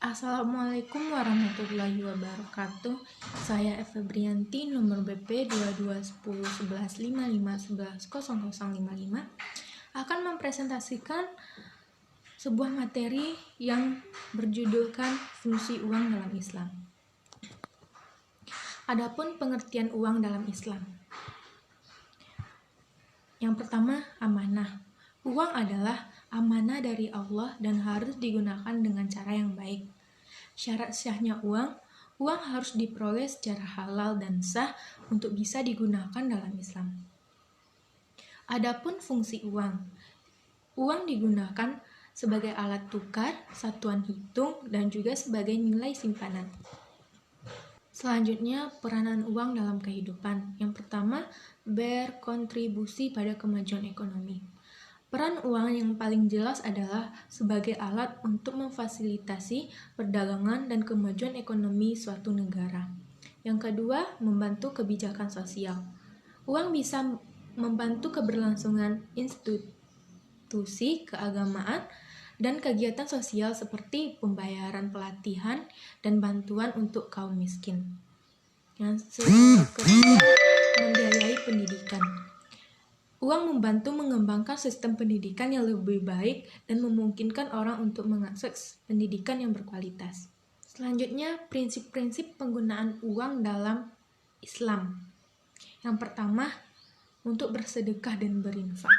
Assalamualaikum warahmatullahi wabarakatuh. Saya Febrianti, nomor BP 22101155110055 akan mempresentasikan sebuah materi yang berjudulkan fungsi uang dalam Islam. Adapun pengertian uang dalam Islam. Yang pertama, amanah. Uang adalah amanah dari Allah dan harus digunakan dengan cara yang baik. Syarat sahnya uang harus diperoleh secara halal dan sah untuk bisa digunakan dalam Islam. Adapun fungsi uang digunakan sebagai alat tukar, satuan hitung, dan juga sebagai nilai simpanan. Selanjutnya, peranan uang dalam kehidupan. Yang pertama, berkontribusi pada kemajuan ekonomi. Peran uang yang paling jelas adalah sebagai alat untuk memfasilitasi perdagangan dan kemajuan ekonomi suatu negara. Yang kedua, membantu kebijakan sosial. Uang bisa membantu keberlangsungan institusi keagamaan dan kegiatan sosial seperti pembayaran pelatihan dan bantuan untuk kaum miskin. Yang ketiga, membiayai pendidikan. Uang membantu mengembangkan sistem pendidikan yang lebih baik dan memungkinkan orang untuk mengakses pendidikan yang berkualitas. Selanjutnya, prinsip-prinsip penggunaan uang dalam Islam. Yang pertama, untuk bersedekah dan berinfak.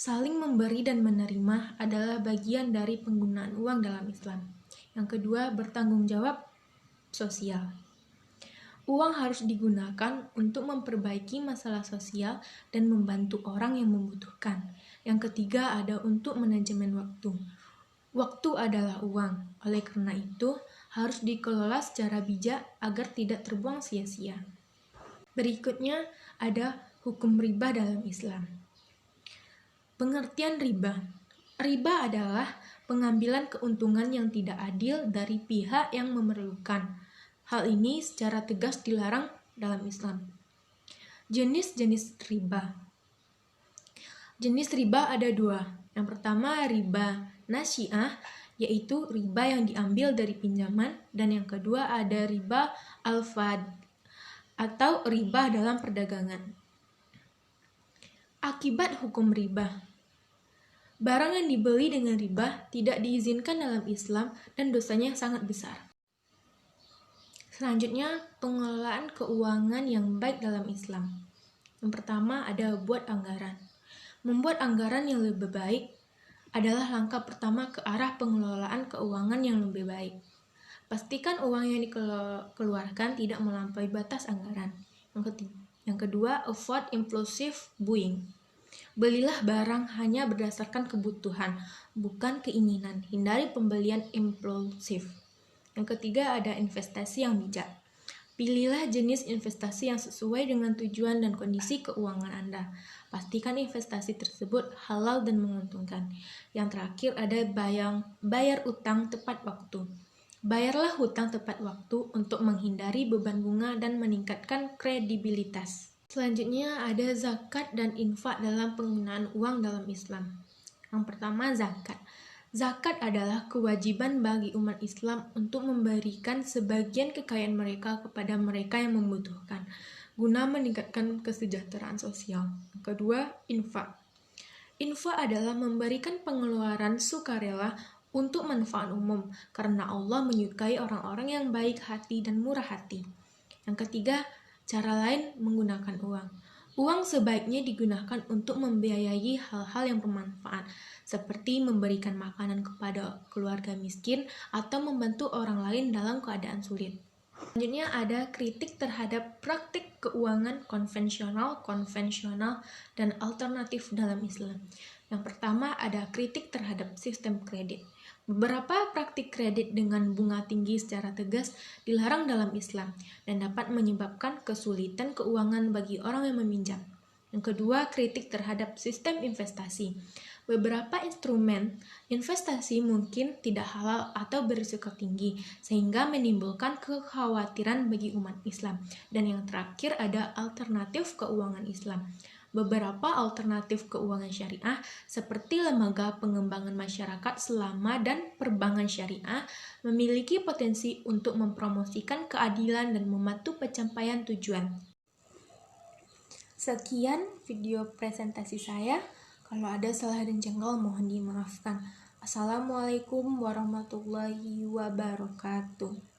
Saling memberi dan menerima adalah bagian dari penggunaan uang dalam Islam. Yang kedua, bertanggung jawab sosial. Uang harus digunakan untuk memperbaiki masalah sosial dan membantu orang yang membutuhkan. Yang ketiga, ada untuk manajemen waktu. Waktu adalah uang, oleh karena itu harus dikelola secara bijak agar tidak terbuang sia-sia. Berikutnya ada hukum riba dalam Islam. Pengertian riba. Riba adalah pengambilan keuntungan yang tidak adil dari pihak yang memerlukan. Hal ini secara tegas dilarang dalam Islam. Jenis-jenis riba. Jenis riba ada dua. Yang pertama, riba nasi'ah, yaitu riba yang diambil dari pinjaman, dan yang kedua ada riba al-fad atau riba dalam perdagangan. Akibat hukum riba. Barang yang dibeli dengan riba tidak diizinkan dalam Islam dan dosanya sangat besar. Selanjutnya, pengelolaan keuangan yang baik dalam Islam. Yang pertama ada buat anggaran. Membuat anggaran yang lebih baik adalah langkah pertama ke arah pengelolaan keuangan yang lebih baik. Pastikan uang yang dikeluarkan tidak melampaui batas anggaran. Yang kedua, avoid impulsive buying. Belilah barang hanya berdasarkan kebutuhan, bukan keinginan. Hindari pembelian impulsif. Yang ketiga ada investasi yang bijak. Pilihlah jenis investasi yang sesuai dengan tujuan dan kondisi keuangan Anda. Pastikan investasi tersebut halal dan menguntungkan. Yang terakhir ada bayar utang tepat waktu. Bayarlah hutang tepat waktu untuk menghindari beban bunga dan meningkatkan kredibilitas. Selanjutnya ada zakat dan infak dalam penggunaan uang dalam Islam. Yang pertama, zakat. Zakat adalah kewajiban bagi umat Islam untuk memberikan sebagian kekayaan mereka kepada mereka yang membutuhkan, guna meningkatkan kesejahteraan sosial. Yang kedua, infak. Infak adalah memberikan pengeluaran sukarela untuk manfaat umum, karena Allah menyukai orang-orang yang baik hati dan murah hati. Yang ketiga, cara lain menggunakan uang. Uang sebaiknya digunakan untuk membiayai hal-hal yang bermanfaat, seperti memberikan makanan kepada keluarga miskin atau membantu orang lain dalam keadaan sulit. Selanjutnya ada kritik terhadap praktik keuangan konvensional, dan alternatif dalam Islam. Yang pertama ada kritik terhadap sistem kredit. Beberapa praktik kredit dengan bunga tinggi secara tegas dilarang dalam Islam dan dapat menyebabkan kesulitan keuangan bagi orang yang meminjam. Yang kedua, kritik terhadap sistem investasi. Beberapa instrumen investasi mungkin tidak halal atau berisiko tinggi, sehingga menimbulkan kekhawatiran bagi umat Islam. Dan yang terakhir ada alternatif keuangan Islam. Beberapa alternatif keuangan syariah seperti lembaga pengembangan masyarakat selama dan perbankan syariah memiliki potensi untuk mempromosikan keadilan dan membantu pencapaian tujuan. Sekian video presentasi saya. Kalau ada salah dan jengkel mohon dimaafkan. Assalamualaikum warahmatullahi wabarakatuh.